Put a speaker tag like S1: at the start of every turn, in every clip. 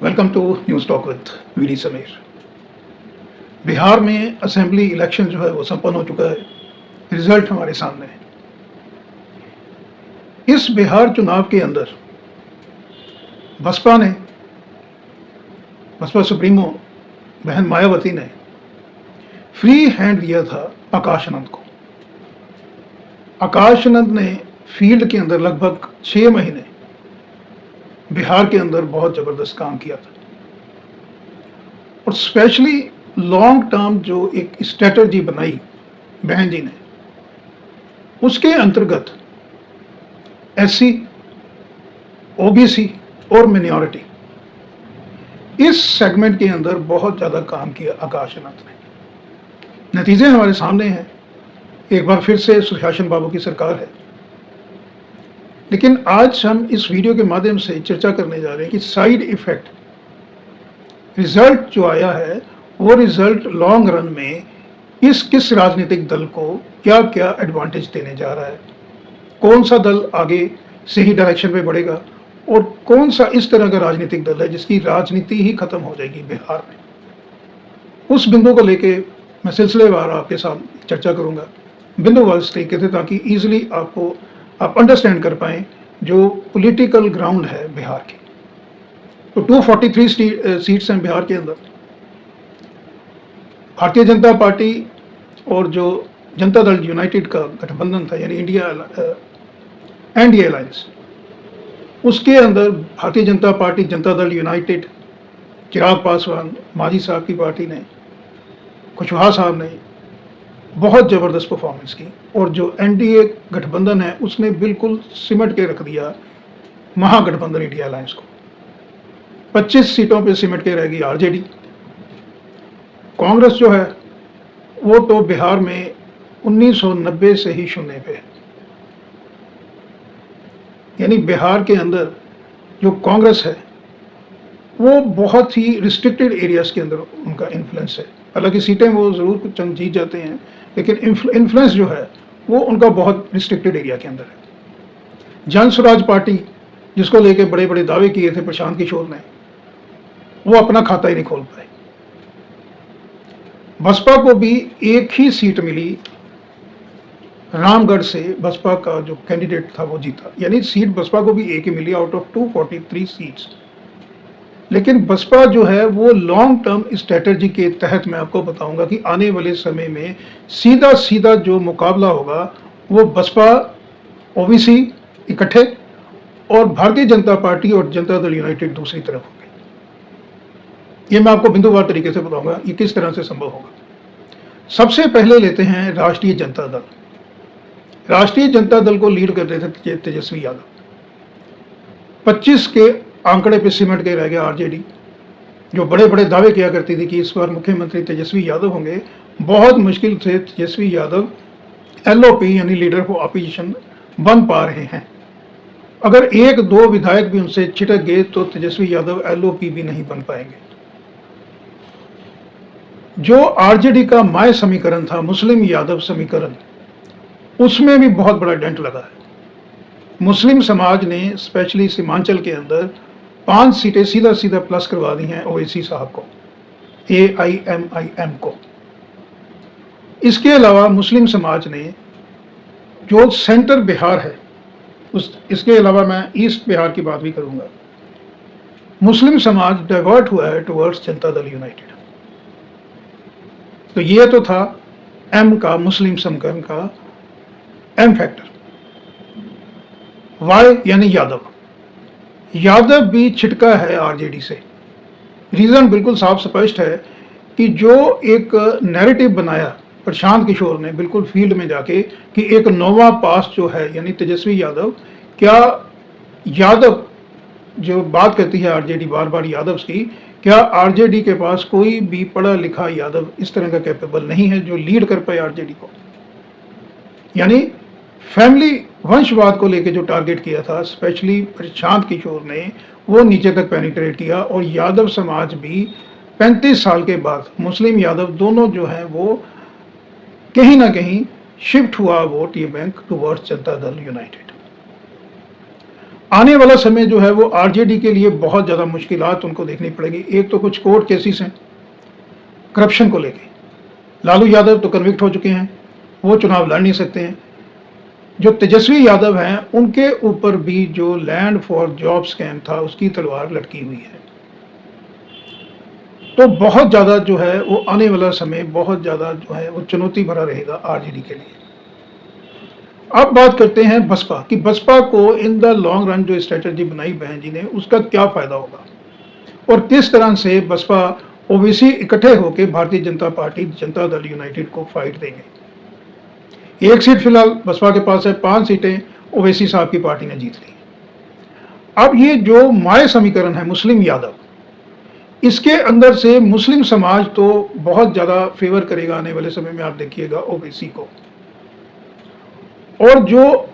S1: Welcome to news talk with VD Sameer. Bihar में assembly election जो है वो संपन्न हो चुका है। रिजल्ट हमारे सामने है। इस बिहार चुनाव के अंदर बसपा सुप्रीमो बहन मायावती ने फ्री हैंड दिया था आकाश आनंद को। आकाश आनंद ने फील्ड के अंदर लगभग 6 महीने बिहार के अंदर बहुत जबरदस्त काम किया था और स्पेशली लॉन्ग टर्म जो एक स्ट्रेटजी बनाई बहन जी ने, उसके अंतर्गत एससी, ओबीसी और मिनॉरिटी इस सेगमेंट के अंदर बहुत ज़्यादा काम किया आकाश आनंद ने। नतीजे हमारे सामने हैं। एक बार फिर से सुशासन बाबू की सरकार है। लेकिन आज हम इस वीडियो के माध्यम से चर्चा करने जा रहे हैं कि साइड इफेक्ट रिजल्ट जो आया है वो रिजल्ट लॉन्ग रन में किस राजनीतिक दल को क्या क्या एडवांटेज देने जा रहा है, कौन सा दल आगे सही डायरेक्शन में बढ़ेगा और कौन सा इस तरह का राजनीतिक दल है जिसकी राजनीति ही खत्म हो जाएगी बिहार में। उस बिंदु को लेके मैं सिलसिलेवार आपके साथ चर्चा करूंगा बिंदुवार इस तरीके से, ताकि ईजिली आप अंडरस्टैंड कर पाएं जो पॉलिटिकल ग्राउंड है बिहार की। तो 243 सीट्स हैं बिहार के अंदर। भारतीय जनता पार्टी और जो जनता दल यूनाइटेड का गठबंधन था, यानी एनडीए अलायंस, उसके अंदर भारतीय जनता पार्टी, जनता दल यूनाइटेड, चिराग पासवान मांझी साहब की पार्टी ने, कुशवाहा साहब ने बहुत ज़बरदस्त परफॉर्मेंस की और जो एनडीए गठबंधन है उसने बिल्कुल सिमट के रख दिया महागठबंधन इंडिया अलायंस को। 25 सीटों पे सिमट के रह गई आरजेडी। कांग्रेस जो है वो तो बिहार में 1990 से ही शून्य पे है। यानी बिहार के अंदर जो कांग्रेस है वो बहुत ही रिस्ट्रिक्टेड एरियाज के अंदर उनका इन्फ्लुएंस है। हालांकि सीटें वो ज़रूर कुछ चंद जीत जाते हैं, लेकिन इन्फ्लुएंस जो है वो उनका बहुत रिस्ट्रिक्टेड एरिया के अंदर है। जन स्वराज पार्टी, जिसको लेके बड़े बड़े दावे किए थे प्रशांत किशोर ने, वो अपना खाता ही नहीं खोल पाए। बसपा को भी एक ही सीट मिली, रामगढ़ से बसपा का जो कैंडिडेट था वो जीता। यानी सीट बसपा को भी एक ही मिली आउट ऑफ 243 सीट्स। लेकिन बसपा जो है वो लॉन्ग टर्म स्ट्रेटजी के तहत, मैं आपको बताऊंगा कि आने वाले समय में सीधा जो मुकाबला होगा वो बसपा ओबीसी इकट्ठे और भारतीय जनता पार्टी और जनता दल यूनाइटेड दूसरी तरफ होगी। ये मैं आपको बिंदुवार तरीके से बताऊंगा ये किस तरह से संभव होगा। सबसे पहले लेते हैं राष्ट्रीय जनता दल। राष्ट्रीय जनता दल को लीड कर रहे थे तेजस्वी यादव। 25 के आंकड़े पे सिमट के रह गया आरजेडी, जो बड़े बड़े दावे किया करती थी कि इस बार मुख्यमंत्री तेजस्वी यादव होंगे। बहुत मुश्किल से तेजस्वी यादव एलओपी यानी लीडर ऑफ ऑपोजिशन बन पा रहे हैं। अगर 1-2 विधायक भी उनसे छिटक गए तो तेजस्वी यादव एलओपी भी नहीं बन पाएंगे। जो आरजेडी का माय समीकरण था, मुस्लिम यादव समीकरण, उसमें भी बहुत बड़ा डेंट लगा है। मुस्लिम समाज ने स्पेशली सीमांचल के अंदर 5 सीटें सीधा प्लस करवा दी हैं ओवैसी साहब को, AIMIM को। इसके अलावा मुस्लिम समाज ने जो सेंटर बिहार है इसके अलावा मैं ईस्ट बिहार की बात भी करूंगा, मुस्लिम समाज डाइवर्ट हुआ है टुवर्ड्स जनता दल यूनाइटेड। तो ये तो था एम का, मुस्लिम समीकरण का एम फैक्टर। वाई यानी यादव भी छिटका है आरजेडी से। रीजन बिल्कुल साफ स्पष्ट है कि जो एक नैरेटिव बनाया प्रशांत किशोर ने बिल्कुल फील्ड में जाके कि एक नोवा पास जो है यानी तेजस्वी यादव, क्या यादव जो बात करती है आरजेडी बार यादव की, क्या आरजेडी के पास कोई भी पढ़ा लिखा यादव इस तरह का कैपेबल नहीं है जो लीड कर पाए आरजेडी को। यानी फैमिली वंशवाद को लेकर जो टारगेट किया था स्पेशली प्रशांत किशोर ने, वो नीचे तक पेनिट्रेट किया और यादव समाज भी 35 साल के बाद मुस्लिम यादव दोनों जो हैं वो कहीं ना कहीं शिफ्ट हुआ वोट ये bank towards Janata Dal United. आने वाला समय जो है वो आरजेडी के लिए बहुत ज़्यादा मुश्किलात उनको देखनी पड़ेगी। एक तो कुछ कोर्ट केसेस हैं करप्शन को लेके, लालू यादव तो कन्विक्ट हो चुके हैं, वो चुनाव लड़ नहीं सकते हैं। जो तेजस्वी यादव हैं उनके ऊपर भी जो लैंड फॉर जॉब स्कैम था उसकी तलवार लटकी हुई है। तो बहुत ज़्यादा जो है वो आने वाला समय बहुत ज़्यादा जो है वो चुनौती भरा रहेगा आरजेडी के लिए। अब बात करते हैं बसपा की। बसपा को इन द लॉन्ग रन जो स्ट्रेटजी बनाई बहन जी ने उसका क्या फ़ायदा होगा और किस तरह से बसपा ओबीसी इकट्ठे होकर भारतीय जनता पार्टी जनता दल यूनाइटेड को फाइट देंगे। एक सीट फिलहाल बसपा के पास है, 5 सीटें ओवैसी साहब की पार्टी ने जीत ली। अब ये जो माय समीकरण है मुस्लिम यादव, इसके अंदर से मुस्लिम समाज तो बहुत ज़्यादा फेवर करेगा आने वाले समय में, आप देखिएगा ओबीसी को। और जो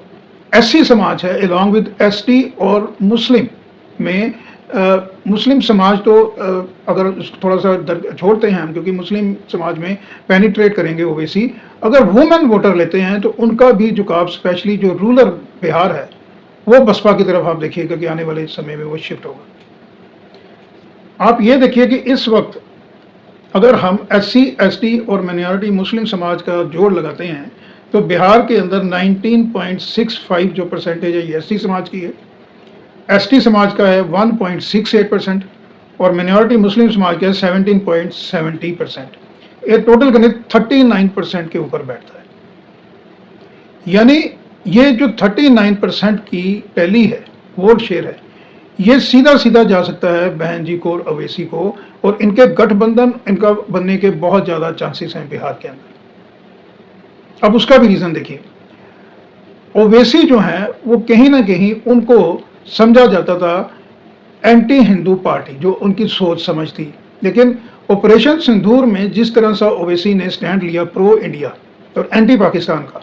S1: एससी समाज है अलॉन्ग विद एसटी और मुस्लिम में मुस्लिम समाज तो अगर थोड़ा सा छोड़ते हैं हम, क्योंकि मुस्लिम समाज में पेनिट्रेट करेंगे ओवैसी, अगर वुमेन वोटर लेते हैं तो उनका भी झुकाव स्पेशली जो रूरल बिहार है वो बसपा की तरफ आप देखिएगा कि आने वाले समय में वो शिफ्ट होगा। आप ये देखिए कि इस वक्त अगर हम एससी एसटी और माइनॉरिटी मुस्लिम समाज का जोड़ लगाते हैं तो बिहार के अंदर 19.65 जो परसेंटेज है ये एससी समाज की है, एसटी समाज का है 1.68% और माइनॉरिटी मुस्लिम समाज का है 17.70%। ये टोटल गणित 39% के ऊपर बैठता है। यानी ये जो 39% की टैली है, वोट शेयर है, ये सीधा सीधा जा सकता है बहन जी को और ओवैसी को, और इनके गठबंधन इनका बनने के बहुत ज़्यादा चांसेस हैं बिहार के अंदर। अब उसका भी रीज़न देखिए, ओवैसी जो है वो कहीं ना कहीं उनको समझा जाता था एंटी हिंदू पार्टी, जो उनकी सोच समझ थी। लेकिन ऑपरेशन सिंदूर में जिस तरह से ओवैसी ने स्टैंड लिया प्रो इंडिया और एंटी पाकिस्तान का,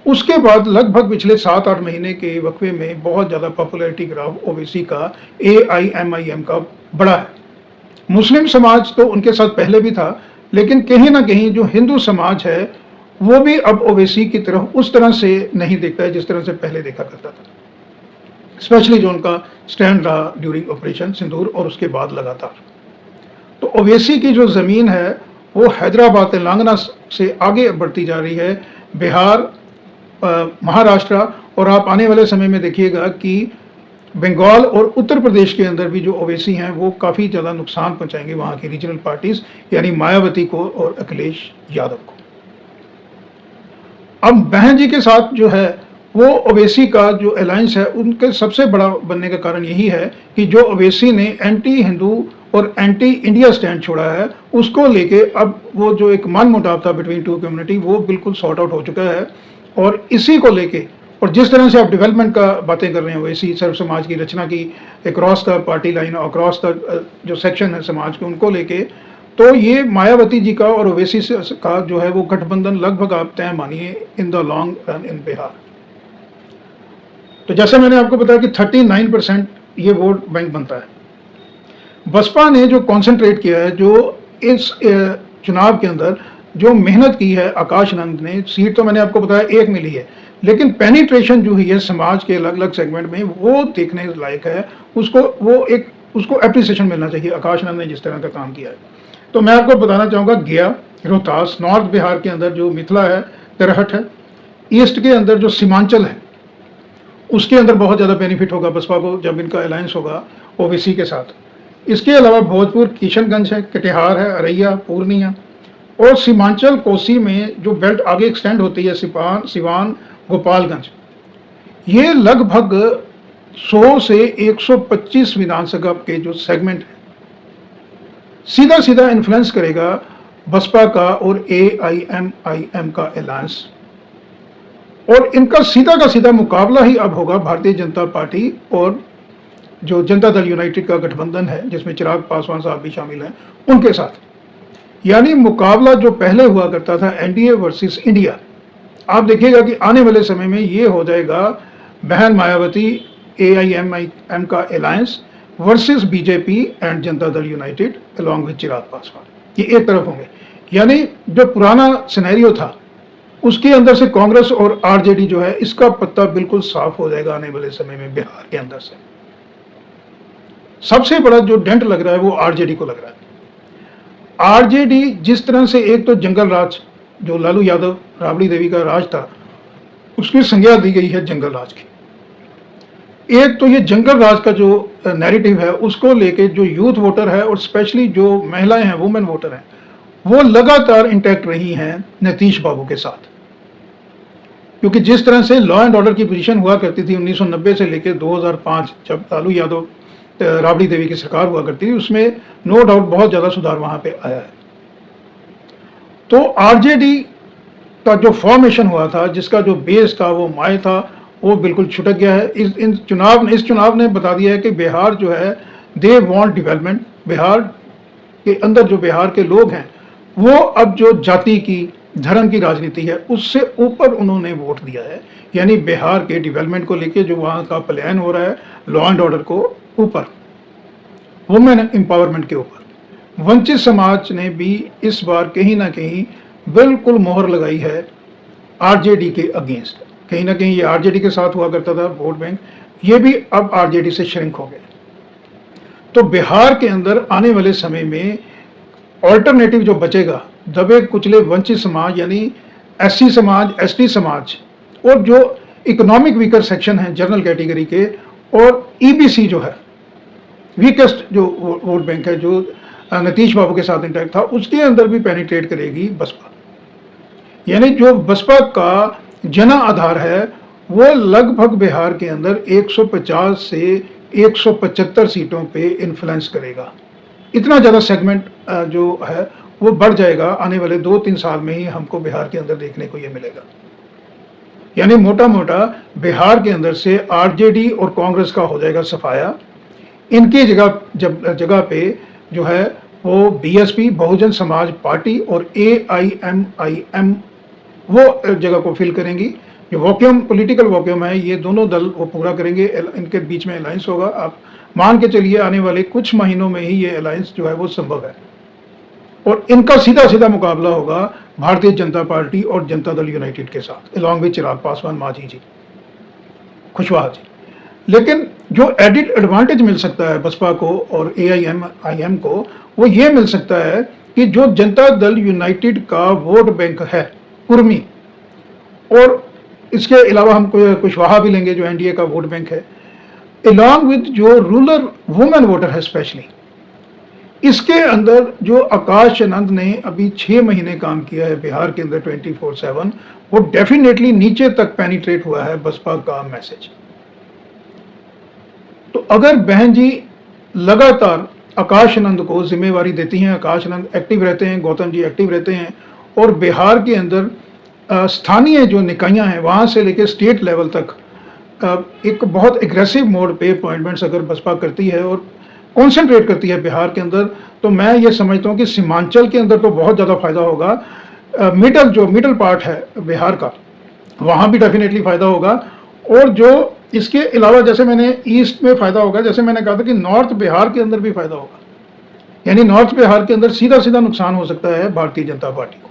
S1: उसके बाद लगभग पिछले 7-8 महीने के वक्फे में बहुत ज़्यादा पॉपुलैरिटी ग्राफ ओवैसी का AIMIM का बड़ा है। मुस्लिम समाज तो उनके साथ पहले भी था, लेकिन कहीं ना कहीं जो हिंदू समाज है वो भी अब ओवैसी की तरफ उस तरह से नहीं देखता है जिस तरह से पहले देखा करता था, स्पेशली जो उनका स्टैंड रहा ड्यूरिंग ऑपरेशन सिंदूर और उसके बाद लगातार। तो ओवैसी की जो ज़मीन है वो हैदराबाद तेलंगाना से आगे बढ़ती जा रही है, बिहार, महाराष्ट्र, और आप आने वाले समय में देखिएगा कि बंगाल और उत्तर प्रदेश के अंदर भी जो ओवैसी हैं वो काफ़ी ज़्यादा नुकसान पहुंचाएंगे वहाँ की रीजनल पार्टीज़, यानी मायावती को और अखिलेश यादव को। अब बहन जी के साथ जो है वो ओवैसी का जो अलायंस है उनके सबसे बड़ा बनने का कारण यही है कि जो ओवैसी ने एंटी हिंदू और एंटी इंडिया स्टैंड छोड़ा है, उसको लेके अब वो जो एक मन मुटाव था बिटवीन टू कम्युनिटी वो बिल्कुल सॉर्ट आउट हो चुका है। और इसी को लेके, और जिस तरह से आप डेवलपमेंट का बातें कर रहे हैं ओवैसी सर्व समाज की रचना की across the party line, across the जो सेक्शन है समाज के, उनको लेके, तो ये मायावती जी का और ओवैसी का जो है वो गठबंधन लगभग आप तय मानिए in the long run in Bihar. तो जैसे मैंने आपको बताया कि 39% ये वोट बैंक बनता है। बसपा ने जो कॉन्सेंट्रेट किया है, जो इस चुनाव के अंदर जो मेहनत की है, आकाश नंद ने, सीट तो मैंने आपको बताया 1 मिली है, लेकिन पेनिट्रेशन जो हुई है समाज के अलग अलग सेगमेंट में वो देखने लायक है। उसको एप्रिसिएशन मिलना चाहिए आकाश नंद ने जिस तरह का काम किया है। तो मैं आपको बताना चाहूँगा गया, रोहतास, नॉर्थ बिहार के अंदर जो मिथिला है, तिरहट है, ईस्ट के अंदर जो सीमांचल है उसके अंदर बहुत ज़्यादा बेनिफिट होगा बसपा को जब इनका अलायंस होगा ओवैसी के साथ। इसके अलावा भोजपुर, किशनगंज है, कटिहार है, अरैया, पूर्णिया, और सीमांचल कोसी में जो बेल्ट आगे एक्सटेंड होती है, सिवान, गोपालगंज, ये लगभग 100 से 125 विधानसभा के जो सेगमेंट है सीधा सीधा इन्फ्लुएंस करेगा बसपा का और AIMIM का अलायंस। और इनका सीधा का सीधा मुकाबला ही अब होगा भारतीय जनता पार्टी और जो जनता दल यूनाइटेड का गठबंधन है जिसमें चिराग पासवान साहब भी शामिल हैं उनके साथ। यानी मुकाबला जो पहले हुआ करता था NDA वर्सेस इंडिया, आप देखिएगा कि आने वाले समय में ये हो जाएगा बहन मायावती AIMIM का alliance versus BJP and Janata Dal United along with Chirag Paswan, ये एक तरफ होंगे। यानी जो पुराना सिनेरियो था उसके अंदर से कांग्रेस और आरजेडी जो है इसका पत्ता बिल्कुल साफ हो जाएगा आने वाले समय में बिहार के अंदर से। सबसे बड़ा जो डेंट लग रहा है वो आरजेडी को लग रहा है। आरजेडी जिस तरह से एक तो जंगल राज जो लालू यादव राबड़ी देवी का राज था उसकी संज्ञा दी गई है जंगल राज की। एक तो ये जंगल राज का जो नैरेटिव है उसको लेके जो यूथ वोटर है और स्पेशली जो महिलाएं हैं वुमेन वोटर हैं वो लगातार इंटैक्ट रही हैं नीतीश बाबू के साथ, क्योंकि जिस तरह से लॉ एंड ऑर्डर की पोजीशन हुआ करती थी 1990 से लेकर 2005 जब लालू यादव राबड़ी देवी की सरकार हुआ करती थी उसमें नो डाउट बहुत ज़्यादा सुधार वहाँ पे आया है। तो आरजेडी का जो फॉर्मेशन हुआ था जिसका जो बेस था वो माय था वो बिल्कुल छुटक गया है। इस चुनाव ने बता दिया है कि बिहार जो है दे वांट डेवलपमेंट। बिहार के अंदर जो बिहार के लोग हैं वो अब जो जाति की धर्म की राजनीति है उससे ऊपर उन्होंने वोट दिया है, यानी बिहार के डेवलपमेंट को लेके जो वहाँ का प्लान हो रहा है लॉ एंड ऑर्डर को ऊपर, वुमेन एम्पावरमेंट के ऊपर। वंचित समाज ने भी इस बार कहीं ना कहीं बिल्कुल मोहर लगाई है आरजेडी के अगेंस्ट। कहीं ना कहीं ये आरजेडी के साथ हुआ करता था वोट बैंक, ये भी अब आरजेडी से श्रिंक हो गया। तो बिहार के अंदर आने वाले समय में ऑल्टरनेटिव जो बचेगा दबे कुचले वंचित समाज यानी एससी समाज एसटी समाज और जो इकोनॉमिक वीकर सेक्शन है जनरल कैटेगरी के और ईबीसी जो है वीकेस्ट जो वोट बैंक है जो नीतीश बाबू के साथ इंटैक्ट था उसके अंदर भी पेनिट्रेट करेगी बसपा। यानी जो बसपा का जन आधार है वो लगभग बिहार के अंदर 150 से 175 सीटों पे इन्फ्लुएंस करेगा। इतना ज़्यादा सेगमेंट जो है वो बढ़ जाएगा आने वाले 2-3 साल में ही हमको बिहार के अंदर देखने को ये मिलेगा। यानी मोटा मोटा बिहार के अंदर से आरजेडी और कांग्रेस का हो जाएगा सफाया। इनकी जगह पे जो है वो बीएसपी बहुजन समाज पार्टी और एआईएमआईएम वो जगह को फिल करेंगी। ये वॉक्यूम पॉलिटिकल वॉक्यूम है, ये दोनों दल वो पूरा करेंगे। इनके बीच में अलायंस होगा। आप मान के चलिए आने वाले कुछ महीनों में ही ये अलायंस जो है वो संभव है और इनका सीधा सीधा मुकाबला होगा भारतीय जनता पार्टी और जनता दल यूनाइटेड के साथ अलॉन्ग विद चिराग पासवान, मांझी जी, कुशवाहा जी। लेकिन जो एडिड एडवांटेज मिल सकता है बसपा को और एआईएमआईएम को वो ये मिल सकता है कि जो जनता दल यूनाइटेड का वोट बैंक है कुर्मी और इसके अलावा हम कुशवाहा भी लेंगे जो एनडीए का वोट बैंक है अलॉन्ग विद जो रूरल वुमेन वोटर है स्पेशली, इसके अंदर जो आकाश आनंद ने अभी 6 महीने काम किया है बिहार के अंदर 24/7 वो डेफिनेटली नीचे तक पेनिट्रेट हुआ है बसपा का मैसेज। तो अगर बहन जी लगातार आकाश आनंद को जिम्मेवारी देती हैं, आकाश आनंद एक्टिव रहते हैं, गौतम जी एक्टिव रहते हैं और बिहार के अंदर स्थानीय जो निकायां हैं वहाँ से लेकर स्टेट लेवल तक एक बहुत एग्रेसिव मोड पे अपॉइंटमेंट्स अगर बसपा करती है और कॉन्सेंट्रेट करती है बिहार के अंदर, तो मैं ये समझता हूँ कि सीमांचल के अंदर तो बहुत ज़्यादा फायदा होगा। मिडल पार्ट है बिहार का वहाँ भी डेफिनेटली फ़ायदा होगा और जो इसके अलावा जैसे मैंने ईस्ट में फ़ायदा होगा, जैसे मैंने कहा था कि नॉर्थ बिहार के अंदर भी फ़ायदा होगा। यानी नॉर्थ बिहार के अंदर सीधा सीधा नुकसान हो सकता है भारतीय जनता पार्टी को।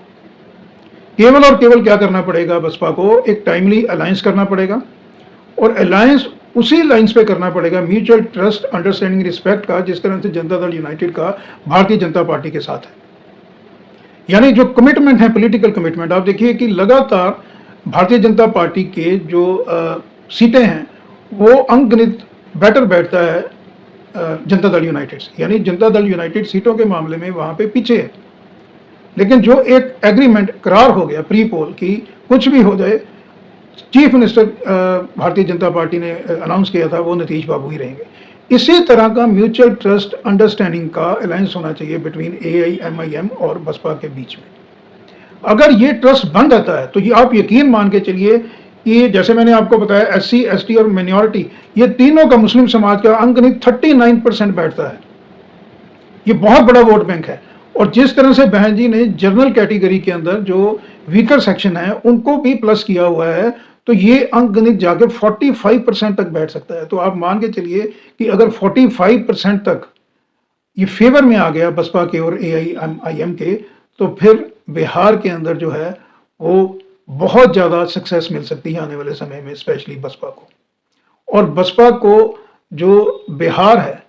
S1: केवल और केवल क्या करना पड़ेगा बसपा को, एक टाइमली अलायंस करना पड़ेगा और अलायंस उसी लाइंस पे करना पड़ेगा म्यूचुअल ट्रस्ट अंडरस्टैंडिंग रिस्पेक्ट का जिस तरह से जनता दल यूनाइटेड का भारतीय जनता पार्टी के साथ है। यानी जो कमिटमेंट है पॉलिटिकल कमिटमेंट, आप देखिए कि लगातार भारतीय जनता पार्टी के जो सीटें हैं वो अंकगणित बेटर बैठता है जनता दल यूनाइटेड से। यानी जनता दल यूनाइटेड सीटों के मामले में वहाँ पे पीछे है, लेकिन जो एक एग्रीमेंट करार हो गया प्री पोल की कुछ भी हो जाए, chief minister Bharatiya Janata party ने अनाउंस किया था वो नीतीश बाबू ही रहेंगे। इसी तरह का म्यूचुअल ट्रस्ट अंडरस्टैंडिंग का अलायंस होना चाहिए बिटवीन एआईएमआईएम और बसपा के बीच में। अगर ये ट्रस्ट बन जाता है तो ये आप यकीन मान के चलिए कि जैसे मैंने आपको बताया एससी एसटी और माइनॉरिटी ये तीनों का मुस्लिम समाज का अंकगणित 39% बैठता है। ये बहुत बड़ा वोट बैंक है और जिस तरह से बहन जी ने जनरल कैटेगरी के अंदर जो वीकर सेक्शन है उनको भी प्लस किया हुआ है तो ये अंकगणित जाके 45% तक बैठ सकता है। तो आप मान के चलिए कि अगर 45% तक ये फेवर में आ गया बसपा के और एआईएमआईएम के, तो फिर बिहार के अंदर जो है वो बहुत ज़्यादा सक्सेस मिल सकती है आने वाले समय में, स्पेशली बसपा को। और बसपा को जो बिहार है,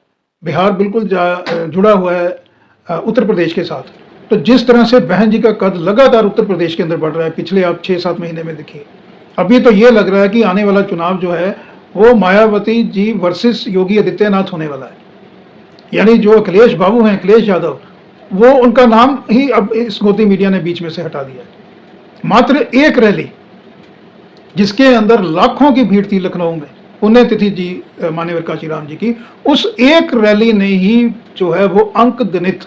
S1: बिहार बिल्कुल जुड़ा हुआ है उत्तर प्रदेश के साथ। तो जिस तरह से बहन जी का कद लगातार उत्तर प्रदेश के अंदर बढ़ रहा है, पिछले आप 6-7 महीने में देखिए, अभी तो ये लग रहा है कि आने वाला चुनाव जो है वो मायावती जी वर्सेस योगी आदित्यनाथ होने वाला है। यानी जो अखिलेश बाबू हैं, अखिलेश यादव, वो उनका नाम ही अब इस मोदी मीडिया ने बीच में से हटा दिया है। मात्र एक रैली जिसके अंदर लाखों की भीड़ थी लखनऊ में, पुण्यतिथि जी मान्यवर काशीराम जी की, उस एक रैली ने ही जो है वो अंक गणित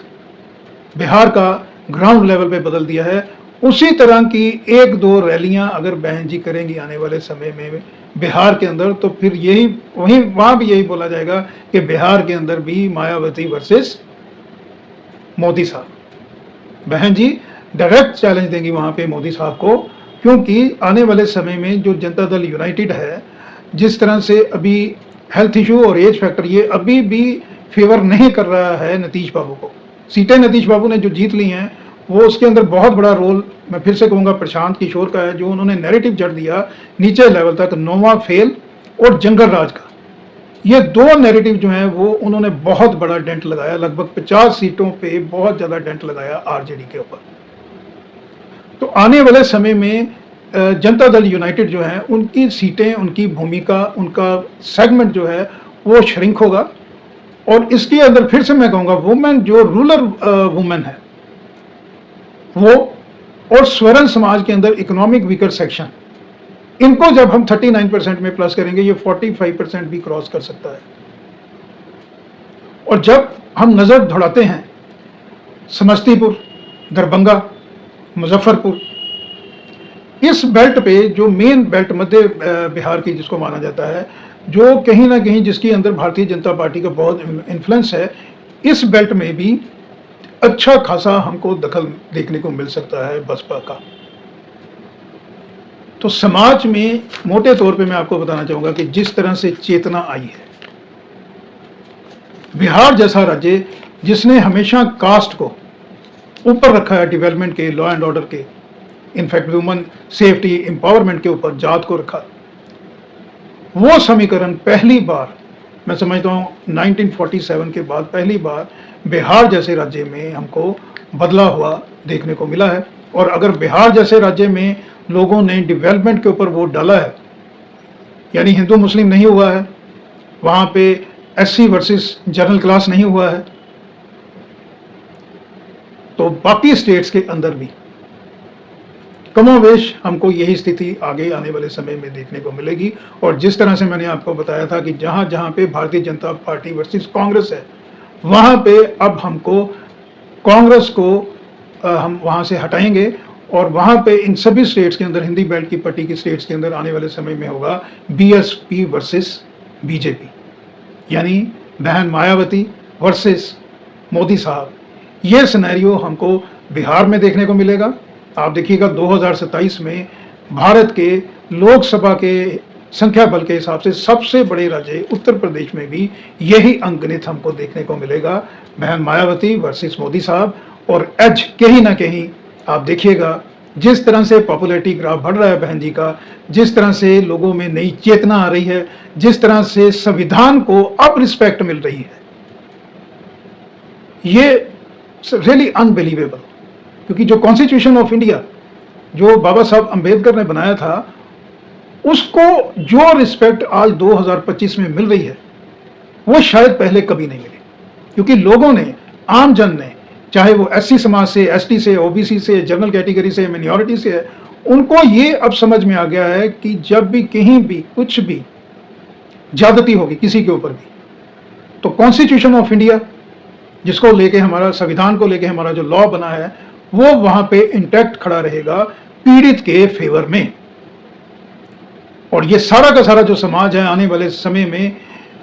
S1: बिहार का ग्राउंड लेवल पे बदल दिया है। उसी तरह की 1-2 रैलियां अगर बहन जी करेंगी आने वाले समय में बिहार के अंदर, तो फिर यही वहां भी यही बोला जाएगा कि बिहार के अंदर भी मायावती वर्सेस मोदी साहब। बहन जी डायरेक्ट चैलेंज देंगी वहां पे मोदी साहब को, क्योंकि आने वाले समय में जो जनता दल यूनाइटेड है, जिस तरह से अभी हेल्थ इशू और एज फैक्टर ये अभी भी फेवर नहीं कर रहा है नीतीश बाबू को। सीटें नीतीश बाबू ने जो जीत ली हैं, वो उसके अंदर बहुत बड़ा रोल, मैं फिर से कहूँगा, प्रशांत किशोर का है, जो उन्होंने नैरेटिव जड़ दिया नीचे लेवल तक, नोवा फेल और जंगल राज का। ये 2 नैरेटिव जो हैं वो उन्होंने बहुत बड़ा डेंट लगाया, लगभग 50 सीटों पे बहुत ज़्यादा डेंट लगाया आरजेडी के ऊपर। तो आने वाले समय में जनता दल यूनाइटेड जो है, उनकी सीटें, उनकी भूमिका, उनका सेगमेंट जो है वो श्रिंक होगा। और इसके अंदर फिर से मैं कहूँगा, वुमेन जो रूरल वुमेन है वो, और स्वर्ण समाज के अंदर इकोनॉमिक वीकर सेक्शन, इनको जब हम 39% में प्लस करेंगे, ये 45% भी क्रॉस कर सकता है। और जब हम नज़र दौड़ाते हैं समस्तीपुर, दरभंगा, मुजफ्फरपुर, इस बेल्ट पे, जो मेन बेल्ट मध्य बिहार की जिसको माना जाता है, जो कहीं ना कहीं जिसके अंदर भारतीय जनता पार्टी का बहुत इन्फ्लुएंस है, इस बेल्ट में भी अच्छा खासा हमको दखल देखने को मिल सकता है बसपा का। तो समाज में मोटे तौर पे मैं आपको बताना चाहूंगा कि जिस तरह से चेतना आई है, बिहार जैसा राज्य जिसने हमेशा कास्ट को ऊपर रखा है, डेवलपमेंट के, लॉ एंड ऑर्डर के, इनफैक्ट वुमेन सेफ्टी एम्पावरमेंट के ऊपर जात को रखा, वो समीकरण पहली बार, मैं समझता हूँ 1947 के बाद पहली बार बिहार जैसे राज्य में हमको बदला हुआ देखने को मिला है। और अगर बिहार जैसे राज्य में लोगों ने डेवलपमेंट के ऊपर वोट डाला है, यानी हिंदू मुस्लिम नहीं हुआ है, वहाँ पे एससी वर्सेस जनरल क्लास नहीं हुआ है, तो बाकी स्टेट्स के अंदर भी कमोवेश हमको यही स्थिति आगे आने वाले समय में देखने को मिलेगी। और जिस तरह से मैंने आपको बताया था कि जहाँ जहाँ पे भारतीय जनता पार्टी वर्सेस कांग्रेस है, वहाँ पे अब हमको कांग्रेस को हम वहाँ से हटाएंगे, और वहाँ पे इन सभी स्टेट्स के अंदर, हिंदी बेल्ट की पट्टी की स्टेट्स के अंदर आने वाले समय में होगा बीएसपी वर्सेस बीजेपी, यानी बहन मायावती वर्सेस मोदी साहब। ये सिनेरियो हमको बिहार में देखने को मिलेगा। आप देखिएगा 2027 में भारत के लोकसभा के संख्या बल के हिसाब से सबसे बड़े राज्य उत्तर प्रदेश में भी यही अंकगणित हमको देखने को मिलेगा, बहन मायावती वर्सेस मोदी साहब। और एज कहीं ना कहीं आप देखिएगा, जिस तरह से पॉपुलैरिटी ग्राफ बढ़ रहा है बहन जी का, जिस तरह से लोगों में नई चेतना आ रही है, जिस तरह से संविधान को अब रिस्पेक्ट मिल रही है, ये रियली अनबिलीवेबल। क्योंकि जो कॉन्स्टिट्यूशन ऑफ इंडिया जो बाबा साहब अंबेडकर ने बनाया था, उसको जो रिस्पेक्ट आज 2025 में मिल रही है, वो शायद पहले कभी नहीं मिली। क्योंकि लोगों ने, आम जन ने, चाहे वो एससी समाज से, एसटी से, ओबीसी से, जनरल कैटेगरी से, मिनॉरिटी से है, उनको ये अब समझ में आ गया है कि जब भी कहीं भी कुछ भी ज्यादती होगी किसी के ऊपर भी, तो कॉन्स्टिट्यूशन ऑफ इंडिया जिसको लेके, हमारा संविधान को लेके हमारा जो लॉ बना है, वो वहां पे इंटैक्ट खड़ा रहेगा पीड़ित के फेवर में। और ये सारा का सारा जो समाज है आने वाले समय में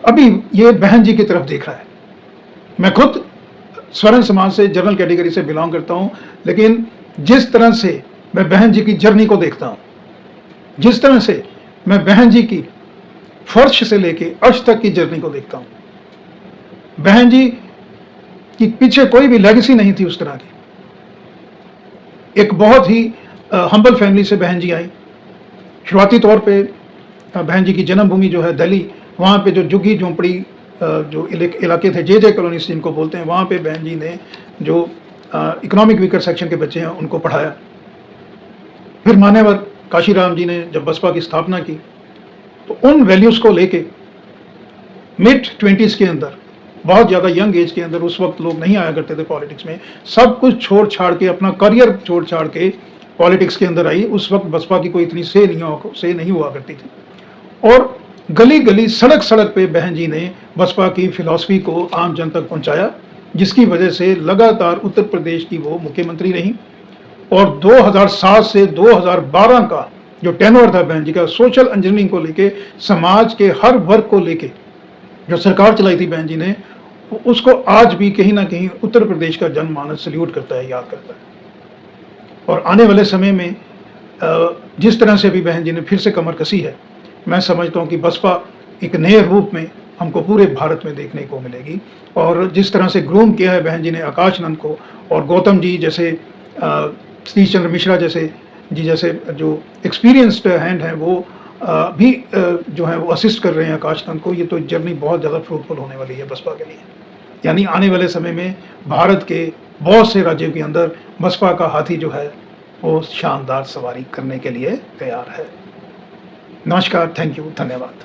S1: अभी ये बहन जी की तरफ देख रहा है। मैं खुद स्वर्ण समाज से, जनरल कैटेगरी से बिलोंग करता हूं, लेकिन जिस तरह से मैं बहन जी की जर्नी को देखता हूं, जिस तरह से मैं बहन जी की फर्श से लेके अर्श तक की जर्नी को देखता हूं, बहन जी कि पीछे कोई भी लेगेसी नहीं थी उस तरह की। एक बहुत ही हम्बल फैमिली से बहन जी आई। शुरुआती तौर पे बहन जी की जन्मभूमि जो है दिल्ली, वहाँ पे जो झुग्गी झोंपड़ी जो इलाके थे, जे कॉलोनीज जिनको बोलते हैं, वहाँ पे बहन जी ने जो इकोनॉमिक वीकर सेक्शन के बच्चे हैं उनको पढ़ाया। फिर मान्यवर काशीराम जी ने जब बसपा की स्थापना की तो उन वैल्यूज़ को लेके मिड 20s के अंदर, बहुत ज़्यादा यंग एज के अंदर, उस वक्त लोग नहीं आया करते थे पॉलिटिक्स में, सब कुछ छोड़ छाड़ के, अपना करियर छोड़ छाड़ के पॉलिटिक्स के अंदर आई। उस वक्त बसपा की कोई इतनी से नहीं हुआ करती थी, और गली गली सड़क सड़क पे बहन जी ने बसपा की फिलॉसफी को आम जन तक पहुंचाया, जिसकी वजह से लगातार उत्तर प्रदेश की वो मुख्यमंत्री रहीं। और 2007 से 2012 का जो टेन्योर था बहन जी का, सोशल इंजीनियरिंग को लेके, समाज के हर वर्ग को लेके जो सरकार चलाई थी बहन जी ने, उसको आज भी कहीं ना कहीं उत्तर प्रदेश का जनमानस सल्यूट करता है, याद करता है। और आने वाले समय में जिस तरह से अभी बहन जी ने फिर से कमर कसी है, मैं समझता हूँ कि बसपा एक नए रूप में हमको पूरे भारत में देखने को मिलेगी। और जिस तरह से ग्रूम किया है बहन जी ने आकाश नंद को, और गौतम जी जैसे, सतीश चंद्र मिश्रा जैसे जो एक्सपीरियंस्ड हैंड हैं, वो भी जो है वो असिस्ट कर रहे हैं आकाश नंद को। ये तो जर्नी बहुत ज़्यादा फ्रूटफुल होने वाली है बसपा के लिए। यानी आने वाले समय में भारत के बहुत से राज्यों के अंदर बसपा का हाथी जो है वो शानदार सवारी करने के लिए तैयार है। नमस्कार, थैंक यू, धन्यवाद।